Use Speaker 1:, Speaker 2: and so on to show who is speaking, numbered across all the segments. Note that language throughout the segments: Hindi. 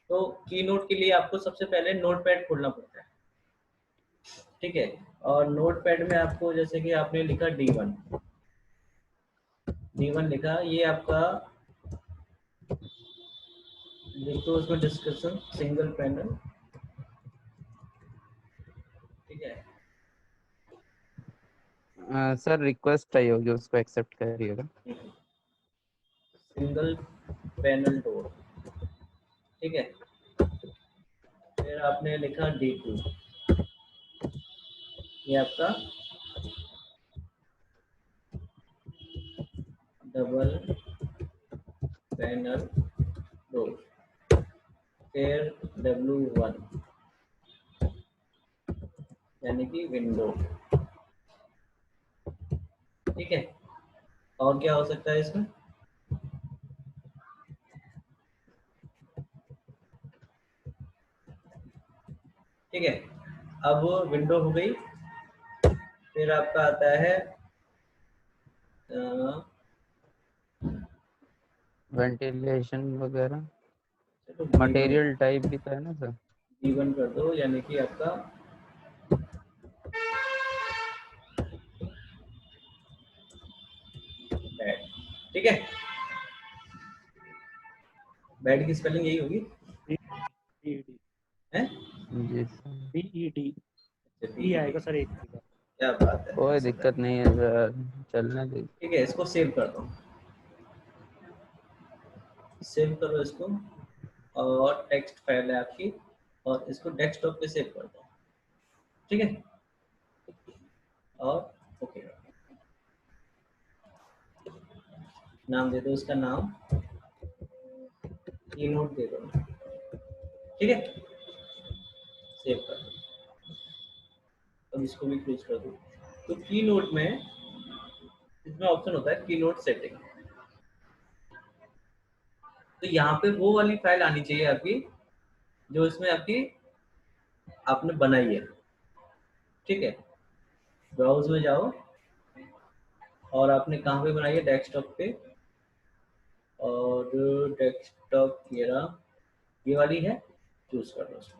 Speaker 1: तो की नोट के लिए आपको सबसे पहले नोटपैड खोलना पड़ता है, ठीक है। और नोटपैड में आपको जैसे कि आपने लिखा D1 लिखा, ये आपका लिख दो उसमें डिस्क्रिप्शन सिंगल पैनल, ठीक है।
Speaker 2: सर रिक्वेस्ट आई होगी, उसको एक्सेप्ट करिएगा।
Speaker 1: सिंगल पैनल डोर, ठीक है। फिर आपने लिखा D2, ये आपका डबल पैनल डोर। फिर W1 यानी कि विंडो, ठीक है। और क्या हो सकता है इसमें? ठीक है, अब विंडो हो गई। फिर आपका आता है
Speaker 2: वेंटिलेशन वगैरह,
Speaker 1: चलो
Speaker 2: मटेरियल टाइप भी था ना सर।
Speaker 1: D1 कर दो, यानी कि आपका बेड, ठीक है। बेड की स्पेलिंग यही होगी
Speaker 3: BED
Speaker 1: है?
Speaker 2: जी सर,
Speaker 3: BED
Speaker 1: अच्छा,
Speaker 3: ई आएगा सर एक का।
Speaker 1: क्या बात है,
Speaker 2: कोई
Speaker 1: सुंदर।
Speaker 2: दिक्कत नहीं है सर, चलने दीजिए।
Speaker 1: ठीक है, इसको सेव कर दो, सेव करो इसको। और टेक्स्ट फाइल है आपकी, और इसको डेस्कटॉप पे सेव कर दो, ठीक है। और ओके, नाम दे दो इसका, नाम की नोट दे दो, ठीक है। सेव कर दो, अब इसको भी क्लोज कर दो। तो की नोट में इसमें ऑप्शन होता है की नोट सेटिंग। तो यहाँ पे वो वाली फाइल आनी चाहिए आपकी जो इसमें आपकी आपने बनाई है, ठीक है। ब्राउज में जाओ, और आपने कहाँ पे बनाई है? डेस्कटॉप पे। और डेस्कटॉप ये वाली है, चूज कर लो उसको।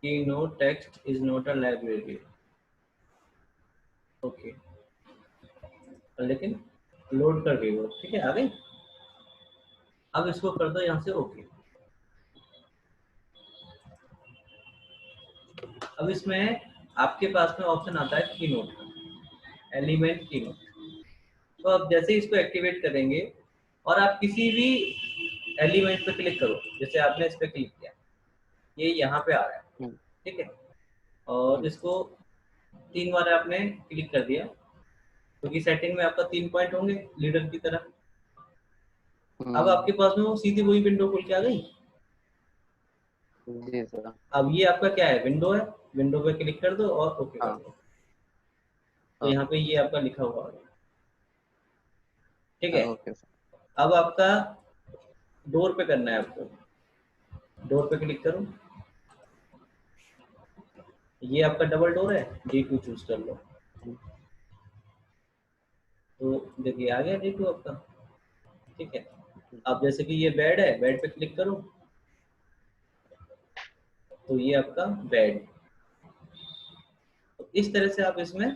Speaker 1: की note text is not a library, okay. लेकिन लोड कर गई वो, ठीक है, आ गई। अब इसको कर दो यहाँ से ओके। अब इसमें आपके पास में ऑप्शन आता है की नोट, एलिमेंट की नोट। तो अब जैसे ही इसको एक्टिवेट करेंगे, और आप किसी भी एलिमेंट पे क्लिक करो, जैसे आपने इस पे क्लिक किया, ये यहाँ पे आ रहा है, ठीक है। और इसको 3 बार आपने क्लिक कर दिया, क्योंकि सेटिंग में आपका 3 पॉइंट होंगे लीडर की तरह। अब आपके पास में वो सीधी वही विंडो खुल के आ गई।
Speaker 2: जी सर।
Speaker 1: अब ये आपका क्या है? विंडो है, विंडो पे क्लिक कर दो और ओके कर दो। तो यहाँ पे ये आपका लिखा हुआ है, ठीक है।
Speaker 2: Okay sir.
Speaker 1: अब आपका डोर पे करना है आपको, डोर पे क्लिक करो। ये आपका डबल डोर है, D2 चूज कर लो। तो देखिए आ गया D2 आपका, ठीक है। अब जैसे कि ये बेड है, बेड पे क्लिक करो, तो ये आपका बेड। तो इस तरह से आप इसमें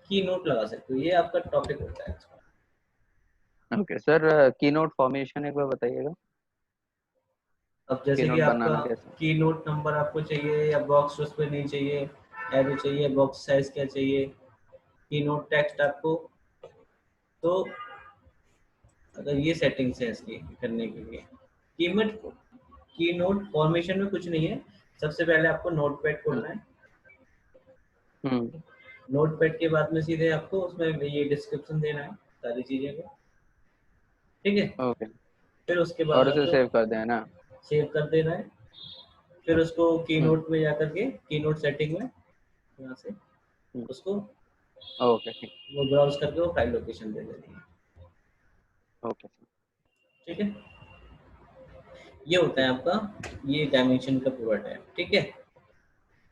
Speaker 1: की नोट लगा सकते हो, ये आपका टॉपिक होता है।
Speaker 2: ओके सर, की नोट फॉर्मेशन एक बार बताइएगा,
Speaker 1: अब
Speaker 2: की
Speaker 1: जैसे कि
Speaker 2: नोट
Speaker 1: आपका
Speaker 2: बनाना कैसे।
Speaker 1: की नोट नंबर आपको चाहिए, या बॉक्स उस पर नहीं चाहिए, एरो चाहिए, बॉक्स साइज क्या चाहिए, की नोट टेक्स्ट आपको। तो अगर ये सेटिंग्स है इसकी करने के लिए, कीमत की नोट फॉर्मेशन में कुछ नहीं है। सबसे पहले आपको नोटपैड खोलना है, नोटपैड के बाद में सीधे आपको उसमें ये डिस्क्रिप्शन देना है सारी चीजें को, ठीक है।
Speaker 2: ओके,
Speaker 1: फिर उसके
Speaker 2: और
Speaker 1: बाद
Speaker 2: उसे
Speaker 1: आपको
Speaker 2: सेव कर देना।
Speaker 1: सेव कर देना है। फिर उसको की
Speaker 2: हम्म
Speaker 1: नोट में जाकर के की नोट सेटिंग में यहाँ से उसको
Speaker 2: ओके ठीक।
Speaker 1: वो ब्राउज करके वो फाइल लोकेशन दे देनी है,
Speaker 2: ओके सर।
Speaker 1: ठीक है। ये होता है
Speaker 2: ठीक।
Speaker 1: आपका ये डायमेंशन का पिवट है, ठीक है।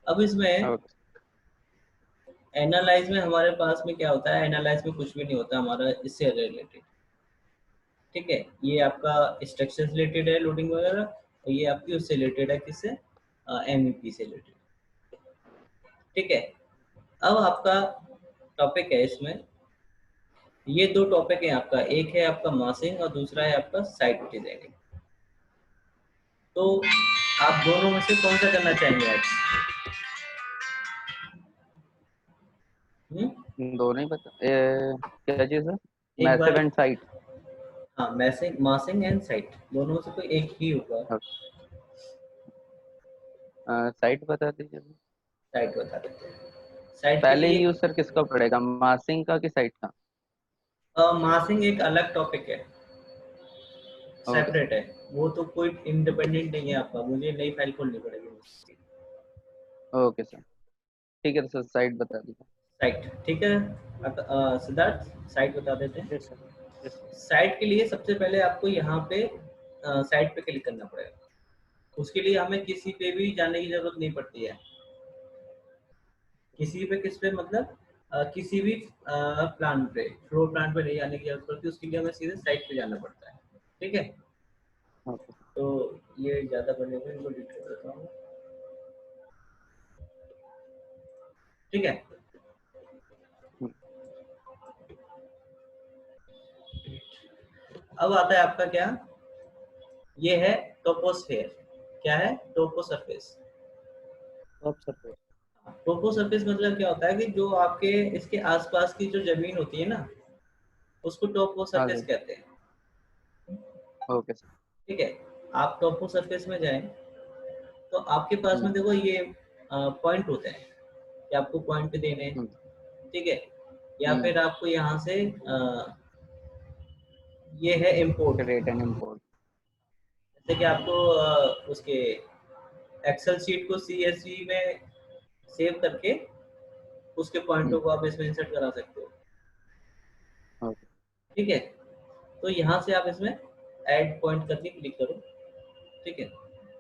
Speaker 1: अब इसमें
Speaker 2: ओके।
Speaker 1: एनालाइज में हमारे पास में क्या होता है? एनालाइज में कुछ भी नहीं होता हमारा इससे रिलेटेड, ठीक है, ये आपका स्ट्रक्चर से रिलेटेड है लोडिंग वगैरह, और ये आपकी उससे रिलेटेड है, किससे, एमईपी से रिलेटेड। ठीक है, अब आपका टॉपिक है इसमें, ये दो टॉपिक है आपका, एक है आपका मासिंग और दूसरा है आपका साइट डिजाइनिंग। तो आप दोनों में से कौन सा करना चाहेंगे आज?
Speaker 2: दोनों ही बता क्या चीज है?
Speaker 1: एक
Speaker 2: मैसिव
Speaker 1: बार,
Speaker 2: एंड साइट।
Speaker 1: हाँ, मासिंग मासिंग एंड साइट, दोनों में से कोई एक ही होगा।
Speaker 2: साइट बता दीजिए।
Speaker 1: साइट बता देते हैं। साइट के
Speaker 2: पहले
Speaker 1: लिए,
Speaker 2: ही यूजर किसका पड़ेगा, मासिंग का कि साइट का?
Speaker 1: मासिंग एक अलग टॉपिक है,
Speaker 2: ओके सर।
Speaker 1: सेपरेट है, वो तो कोई इंडिपेंडेंट नहीं है आपका, मुझे नई फाइल खोलनी पड़ेगी उसकी।
Speaker 2: ओके सर, ठीक है सर, साइट बता दीजिए।
Speaker 1: साइट, ठीक है। सिद्धार्थ, साइट बता देते हैं।
Speaker 3: Yes sir. Yes sir.
Speaker 1: Site के लिए सबसे पहले आपको यहाँ पे साइट पे क्लिक करना पड़ेगा। उसके लिए हमें किसी पे भी जाने की जरूरत नहीं पड़ती है। किसी पे, किस पे मतलब, किसी भी प्लान पे, फ्लोर प्लान पे नहीं जाने की जरूरत पड़ती, उसके लिए हमें सीधे साइट पे जाना पड़ता है। ठीक है,
Speaker 2: ओके सर।
Speaker 1: तो ये ज़्यादा बने हुए, इनको डिलीट कर देता हूँ। ठीक है,
Speaker 2: हम्म,
Speaker 1: अब आता है आपका क्या, ये है टोपोस्फेयर। क्या है? Topo surface.
Speaker 3: Top surface.
Speaker 1: Topo surface मतलब क्या होता है कि जो आपके इसके आसपास की जो जमीन होती है ना, उसको टोपो
Speaker 2: हाँ
Speaker 1: सरफेस
Speaker 2: जी।
Speaker 1: कहते हैं।
Speaker 2: Okay sir.
Speaker 1: ठीक है, आप टोपो सरफेस में जाएं तो आपके पास में
Speaker 2: हम्म,
Speaker 1: देखो ये पॉइंट होते हैं कि आपको पॉइंट देने हैं।
Speaker 2: हम्म,
Speaker 1: ठीक है, या
Speaker 2: हम्म।
Speaker 1: फिर आपको यहाँ से ये है इम्पोर्ट।
Speaker 2: Create and import.
Speaker 1: जैसे कि आपको उसके एक्सेल शीट को सीएसवी में सेव करके उसके पॉइंटों को आप इसमें इंसर्ट करा सकते हो।
Speaker 2: ओके।
Speaker 1: ठीक है, तो यहाँ से आप इसमें ऐड पॉइंट करके क्लिक करो। ठीक है,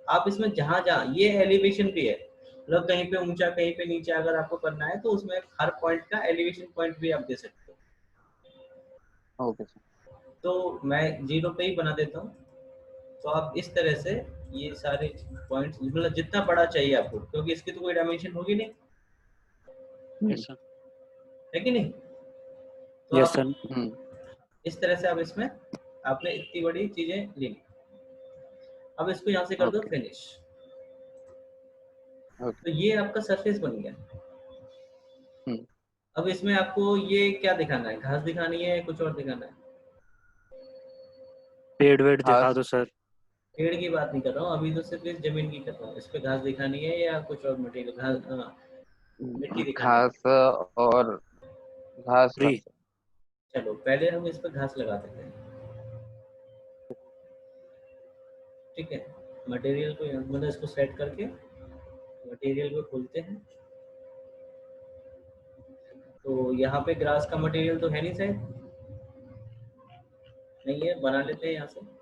Speaker 1: आप इसमें जहाँ जहाँ ये एलिवेशन भी है, मतलब कहीं पे ऊंचा कहीं पे नीचे अगर आपको करना है तो उसमें हर पॉइंट का एलिवेशन पॉइंट भी आप दे सकते हो।
Speaker 2: Okay sir.
Speaker 1: तो मैं जीरो पे ही बना देता हूँ। तो आप इस तरह से ये सारे पॉइंट्स, मतलब जितना बड़ा चाहिए आपको, क्योंकि इसकी तो कोई डायमेंशन होगी नहीं,
Speaker 2: हम्म,
Speaker 3: यस सर।
Speaker 1: है कि नहीं? तो
Speaker 3: यस
Speaker 1: आप
Speaker 3: सर।
Speaker 2: हम्म।
Speaker 1: इस तरह से आप इसमें, आपने इतनी बड़ी चीजें ली। अब इसको यहाँ से कर दो
Speaker 2: ओके।
Speaker 1: फिनिश।
Speaker 2: ओके।
Speaker 1: तो ये आपका सरफेस बन गया।
Speaker 2: हम्म।
Speaker 1: अब इसमें आपको ये क्या दिखाना है, घास दिखानी है, कुछ और दिखाना है?
Speaker 3: पेड़ वेड़ दिखा
Speaker 2: घास।
Speaker 3: दो सर।
Speaker 1: पेड़ की बात नहीं कर रहा हूँ अभी, तो सिर्फ इस जमीन की कर रहा हूँ। इस पे घास दिखानी है या कुछ और मटेरियल, घास, मिट्टी दिखानी है?
Speaker 2: घास और घास
Speaker 3: फ्री।
Speaker 2: बस।
Speaker 1: चलो पहले हम इस पे घास लगा देते हैं। ठीक है, मटेरियल को मतलब इसको सेट करके मटेरियल को खोलते हैं। तो यहाँ पे ग्रास का मटेरियल तो है नहीं शायद, नहीं है, बना लेते हैं यहाँ से।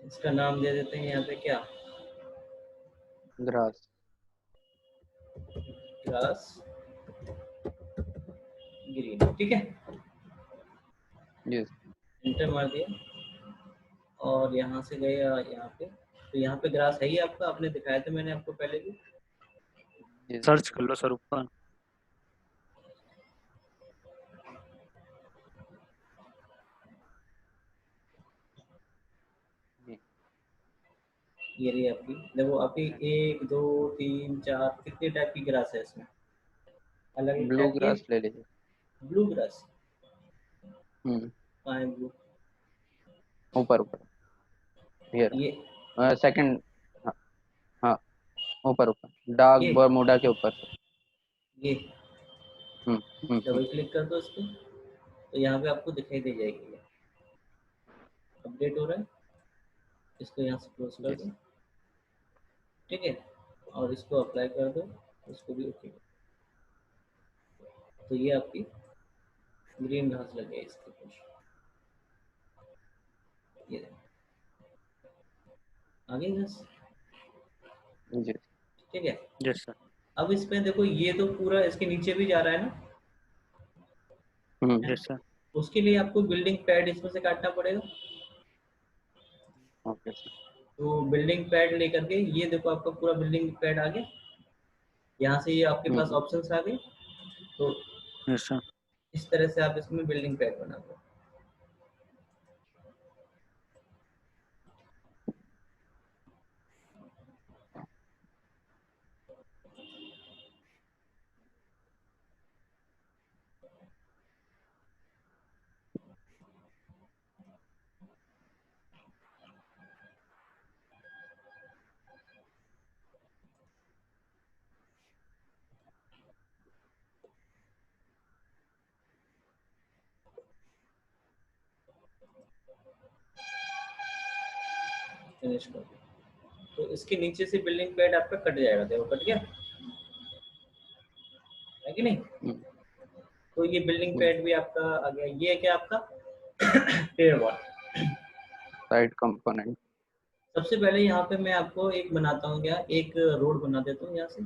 Speaker 1: इसका नाम दे देते हैं यहाँ पे क्या,
Speaker 2: ग्रास।
Speaker 1: Grass green. ठीक है,
Speaker 2: यस।
Speaker 1: एंटर मार दिया और यहाँ से गए यहाँ पे। तो यहाँ पे ग्रास है ही आपका, आपने दिखाया था मैंने आपको पहले भी।
Speaker 2: यस।
Speaker 3: सर्च कर लो सर ऊपर।
Speaker 1: ये रही आपकी, देखो आपकी एक दो तीन चार, कितने टाइप की ग्रास है इसमें, अलग अलग
Speaker 2: ब्लू
Speaker 1: टाइप की है।
Speaker 2: ग्रास ले लीजिए।
Speaker 1: ब्लू ग्रास,
Speaker 2: हम्म।
Speaker 1: कहाँ है ब्लू?
Speaker 2: ऊपर ऊपर। ये
Speaker 1: ये
Speaker 2: रहा सेकंड। हाँ। हाँ, ऊपर ऊपर डार्क
Speaker 1: ये
Speaker 2: बरमूडा के ऊपर से।
Speaker 1: ये
Speaker 2: हम्म,
Speaker 1: डबल क्लिक कर दो इस पे, तो यहाँ पे आपको दिखाई दे जाएगी। अपडेट हो रहा है, इसको यहाँ से क्लोज कर
Speaker 2: यस।
Speaker 1: दो। ठीक है, और इसको अप्लाई कर दो, इसको भी ओके। तो ये आपकी ग्रीन घास लग गई इसके ऊपर, ये देखो, आ गई घास।
Speaker 2: यस।
Speaker 1: ठीक है,
Speaker 3: यस सर।
Speaker 1: अब इसमें देखो ये तो पूरा इसके नीचे भी जा रहा है ना,
Speaker 3: यस सर।
Speaker 1: उसके लिए आपको बिल्डिंग पैड इसमें से काटना पड़ेगा।
Speaker 2: Okay sir.
Speaker 1: तो बिल्डिंग पैड लेकर के, ये देखो आपका पूरा बिल्डिंग पैड आ गया। यहाँ से ये आपके पास ऑप्शंस आ गए। तो
Speaker 3: यस सर।
Speaker 1: इस तरह से आप इसमें बिल्डिंग पैड बना दो। फिनिश कर दो। तो इसके नीचे से बिल्डिंग पैड आपका कट जाएगा। देखो कट गया है कि नहीं। तो ये बिल्डिंग पैड भी आपका आ गया। ये है क्या आपका टेयर वॉल।
Speaker 2: Side component.
Speaker 1: सबसे पहले यहाँ पे मैं आपको एक बनाता हूँ, क्या एक रोड बना देता हूँ यहाँ से।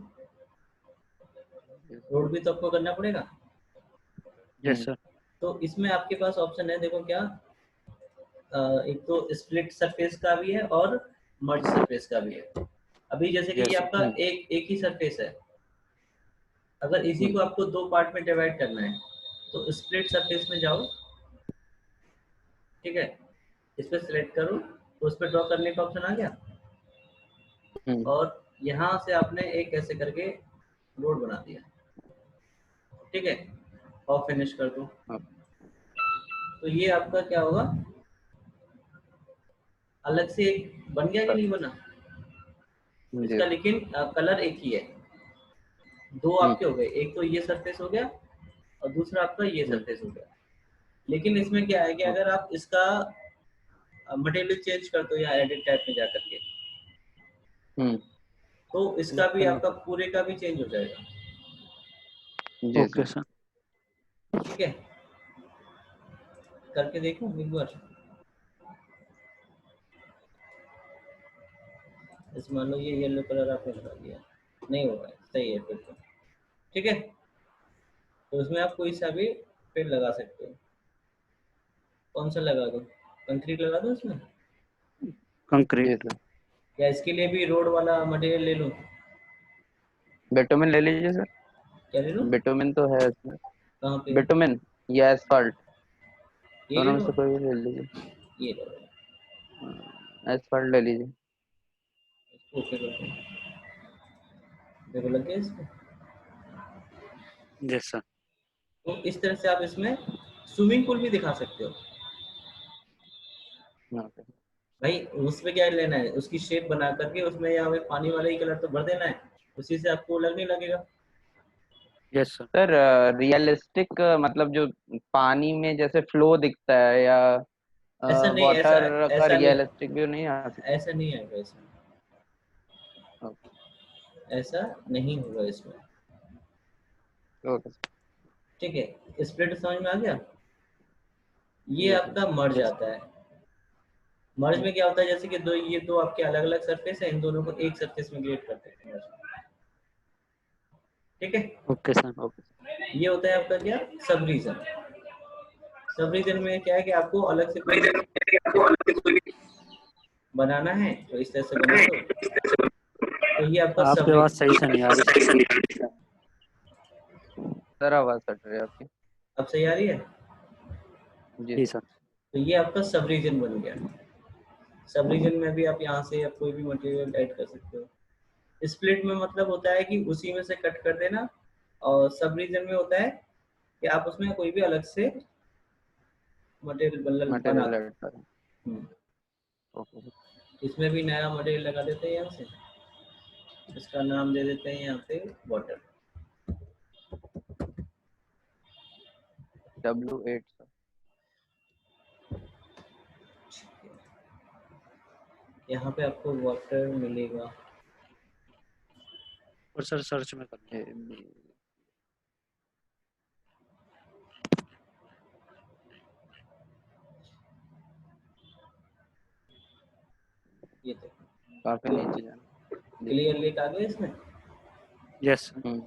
Speaker 1: रोड भी तो आपको करना पड़ेगा।
Speaker 3: Yes sir.
Speaker 1: तो इसमें आपके पास ऑप्शन है, देखो क्या, एक तो स्प्लिट सरफेस का भी है और मर्ज सरफेस का भी है। अभी जैसे कि ये
Speaker 3: Yes, sir.
Speaker 1: आपका एक ही सरफेस है। अगर इसी को आपको दो पार्ट में डिवाइड करना है तो स्प्लिट सरफेस में जाओ, ठीक है, इस पर सिलेक्ट करो, तो उस पर ड्रॉ करने का ऑप्शन आ गया। और यहाँ से आपने एक ऐसे करके रोड बना दिया, ठीक है, और फिनिश कर दो। तो ये आपका क्या होगा, अलग से एक बन गया कि नहीं बना। इसका लेकिन कलर एक ही है। दो आपके हो गए, एक तो ये सरफेस हो गया और दूसरा आपका ये सरफेस हो गया। लेकिन इसमें क्या है कि अगर आप इसका मटेरियल चेंज कर दो या एडिट टाइप में जा करके, तो इसका भी आपका पूरे का भी चेंज हो जाएगा।
Speaker 3: Okay sir.
Speaker 1: ठीक है, करके देखो एक बार। इस मान लो ये येलो कलर आपने लगा दिया, नहीं होगा, सही है फिर तो, ठीक है। तो उसमें आप कोई सा भी पेड़ लगा सकते हो। कौन सा लगा दो, कंक्रीट लगा दो इसमें,
Speaker 3: कंक्रीट।
Speaker 1: या इसके लिए भी रोड वाला मटेरियल ले लूं।
Speaker 2: बिटुमेन ले लीजिए सर।
Speaker 1: क्या ले लूं,
Speaker 2: बिटुमेन तो है इसमें।
Speaker 1: कहाँ पे,
Speaker 2: बिटुमेन या एसफाल्ट,
Speaker 1: ये ले
Speaker 2: दोनों में
Speaker 1: लो,
Speaker 2: से कोई भी ले लीजिए।
Speaker 1: ये ले लो,
Speaker 2: एसफाल्ट ले लीजिए।
Speaker 1: इसको ओके करते हैं। देखो लग गया इसको।
Speaker 3: Yes sir.
Speaker 1: तो इस तरह से आप इसमें स्विमिंग पूल भी दिखा सकते हो। भाई उसमें क्या लेना है, उसकी शेप बना करके उसमें या हमें पानी वाला ही कलर तो भर देना है, उसी से आपको लगने लगेगा।
Speaker 3: Yes sir.
Speaker 2: सर रियलिस्टिक मतलब जो पानी में जैसे फ्लो दिखता है, या
Speaker 1: ऐसा नहीं, ऐसा
Speaker 2: वाटर का
Speaker 1: ऐसा नहीं,
Speaker 2: रियलिस्टिक व्यू नहीं आ सकता।
Speaker 1: ऐसा नहीं आएगा इसमें, ऐसा नहीं होगा इसमें।
Speaker 2: ओके
Speaker 1: ठीक है, स्प्लिट समझ में आ गया। ये
Speaker 2: जी सर।
Speaker 1: आपका मर्ज आता है। मर्ज में क्या होता है, जैसे कि दो, ये दो आपके अलग अलग सरफेस है, इन दोनों को एक सरफेस में क्रिएट करते हैं। ठीक है,
Speaker 3: ओके सर। ओके।
Speaker 1: ये होता है आपका क्या, सब रीजन। सब रीजन में क्या है कि आपको अलग से कोई बनाना है तो इस तरह से बना दो। तो ये आपका सब
Speaker 3: आपकी आवाज सही से नहीं आ रही सर।
Speaker 1: रीजन।
Speaker 2: सर आवाज कट रही है आपकी।
Speaker 1: अब सही आ रही है।
Speaker 2: जी
Speaker 3: जी
Speaker 2: सर।
Speaker 3: सर।
Speaker 1: तो ये आपका सब रीजन बन गया। सब रीजन में भी आप यहाँ से आप कोई भी मटेरियल ऐड कर सकते हो। स्प्लिट में मतलब होता है कि उसी में से कट कर देना, और सब रीजन में होता है कि आप उसमें कोई भी अलग से मटेरियल बना
Speaker 2: मटेरियल
Speaker 1: दो।
Speaker 2: ऐड करें। Okay sir.
Speaker 1: इसमें भी नया मटेरियल लगा देते हैं यहाँ से। इसका नाम दे देते हैं यहाँ पे वाटर।
Speaker 2: W8 sir.
Speaker 1: यहाँ पे आपको वाटर मिलेगा।
Speaker 3: और सर सर्च में कर लो।
Speaker 1: ये तो
Speaker 2: काफी नीचे जाना।
Speaker 1: क्लियर लेक आ गया इसमें।
Speaker 3: Yes sir.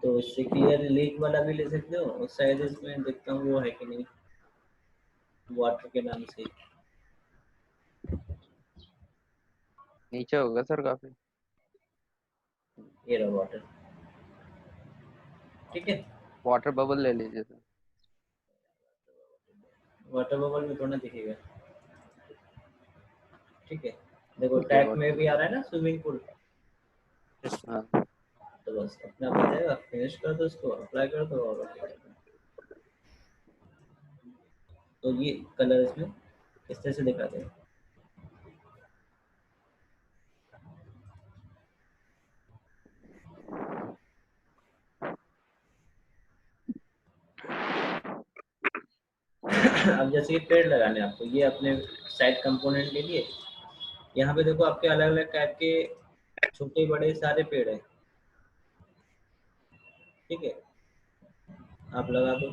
Speaker 1: तो इससे क्लियर लीक वाला भी ले सकते हो, और शायद इसमें देखता हूँ वो है कि नहीं, वाटर के नाम से।
Speaker 2: नीचे होगा सर काफी।
Speaker 1: ये रहा वाटर, ठीक है।
Speaker 2: वाटर बबल ले लीजिए सर।
Speaker 1: वाटर बबल में थोड़ा दिखेगा, ठीक है। देखो
Speaker 2: ओके
Speaker 1: टैग में
Speaker 2: वाटर
Speaker 1: भी आ रहा है ना स्विमिंग पूल,
Speaker 3: यस सर।
Speaker 2: हाँ
Speaker 1: तो बस अपना आप आ जाएगा, फिनिश कर दो, इसको अप्लाई कर दो और okay कर दो। तो ये कलर इसमें इस तरह से दिखा देगा। अब जैसे कि पेड़ लगाने हैं आपको, ये अपने साइड कंपोनेंट ले लिए। यहाँ पे देखो आपके अलग अलग टाइप के छोटे बड़े सारे पेड़ हैं, ठीक है। आप लगा दो।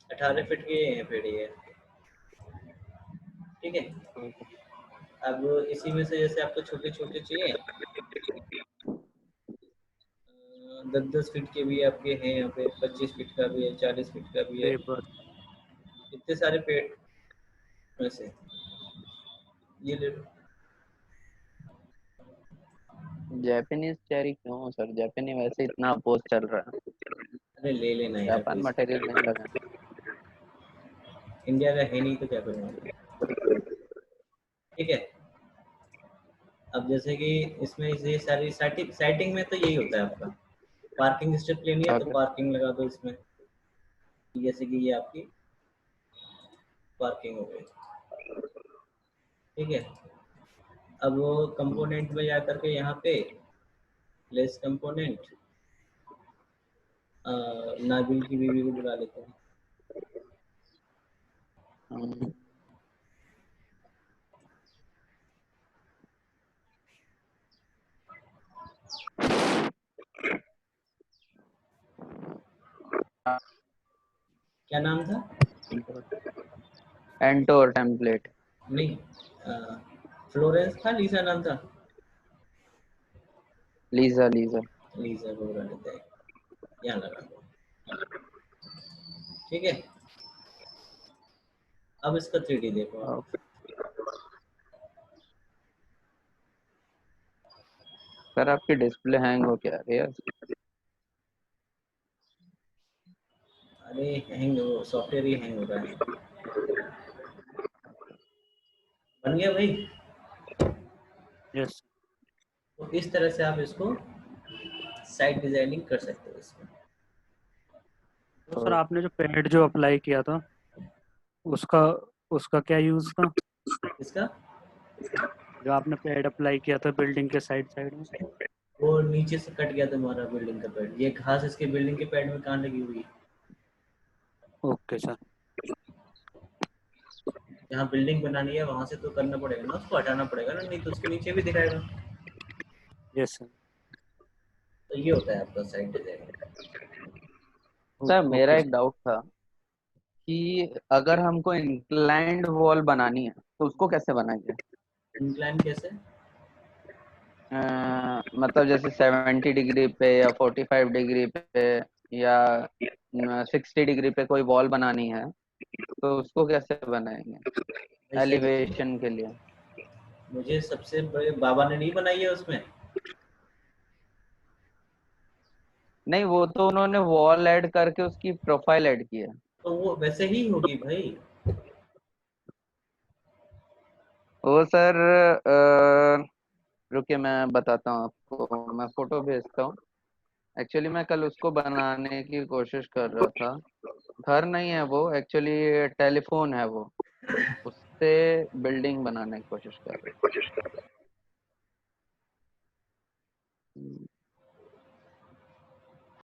Speaker 1: 18 फीट के हैं पेड़ ये, ठीक है।
Speaker 2: ओके।
Speaker 1: अब इसी में से जैसे आपको छोटे छोटे चाहिए, 10-10 फीट के भी आपके हैं यहाँ पे, 25 फीट का भी है, 40 फीट का भी है।
Speaker 3: पेपर।
Speaker 1: इतने सारे पेड़ में से ये ले लो।
Speaker 2: जापानीज चेरी क्यों सर? जापानी वैसे इतना अपोज चल रहा है।
Speaker 1: अरे ले लेना यार,
Speaker 2: जापान
Speaker 1: कोई
Speaker 2: मटेरियल नहीं लगा।
Speaker 1: इंडिया का है नहीं तो क्या करूँगा, ठीक है। अब जैसे कि इसमें ये सारी साइटिंग में तो यही होता है आपका। पार्किंग स्ट्रिप लेनी है तो
Speaker 2: ओके।
Speaker 1: पार्किंग लगा दो इसमें, जैसे कि ये आपकी पार्किंग हो गई, ठीक है। अब वो कंपोनेंट में जा करके यहाँ पे लेस कंपोनेंट, नाबिल की बीवी को बुला लेते हैं।
Speaker 2: हम्म,
Speaker 1: क्या नाम था?
Speaker 2: एंटोर टेम्पलेट।
Speaker 1: नहीं, फ्लोरेंस था, लीसा नाम था।
Speaker 2: Lisa Lisa.
Speaker 1: लीसा को बुला लेते हैं, यहाँ लगा दो, ठीक है। अब इसका 3D देखो आप।
Speaker 2: ओके सर, आपकी डिस्प्ले हैंग हो क्या रही है?
Speaker 1: अरे हैंग, वो सॉफ्टवेयर ही हैंग हो रहा है। बन गया भाई।
Speaker 3: यस।
Speaker 1: तो इस तरह से आप इसको साइड डिजाइनिंग कर सकते हो इसमें।
Speaker 3: तो सर आपने जो पेड जो अप्लाई किया था उसका उसका क्या यूज़ था?
Speaker 1: इसका
Speaker 3: जो आपने पेड अप्लाई किया था बिल्डिंग के साइड साइड में।
Speaker 1: वो नीचे से कट गया तुम्हारा बिल्डिंग का पेड़, ये घास इसके बिल्डिंग के पेड़ में कहाँ लगी हुई है?
Speaker 3: Okay sir.
Speaker 1: जहाँ बिल्डिंग बनानी है वहां से तो करना पड़ेगा ना, उसको हटाना पड़ेगा ना, नहीं तो उसके नीचे भी दिखाएगा।
Speaker 3: Yes sir.
Speaker 1: तो ये होता है आपका साइड डिजाइनिंग।
Speaker 2: सर मेरा
Speaker 3: ओके
Speaker 2: एक डाउट था कि अगर हमको इंक्लाइंड वॉल बनानी है तो उसको कैसे बनाएंगे?
Speaker 1: इंक्लाइन कैसे?
Speaker 2: मतलब जैसे 70 डिग्री पे या 45 डिग्री पे या 60 डिग्री पे कोई वॉल बनानी है तो उसको कैसे बनाएंगे
Speaker 1: ऐसे
Speaker 2: एलिवेशन के लिए?
Speaker 1: मुझे सबसे बड़े बाबा ने नहीं बनाई है उसमें।
Speaker 2: नहीं, वो तो उन्होंने वॉल ऐड करके उसकी प्रोफाइल ऐड की है।
Speaker 1: तो वो वैसे ही होगी भाई।
Speaker 2: वो सर रुकिए मैं बताता हूँ आपको, मैं फोटो भेजता हूँ। एक्चुअली मैं कल उसको बनाने की कोशिश कर रहा था। घर नहीं है वो, एक्चुअली टेलीफोन है वो, उससे बिल्डिंग बनाने की कोशिश कर रहा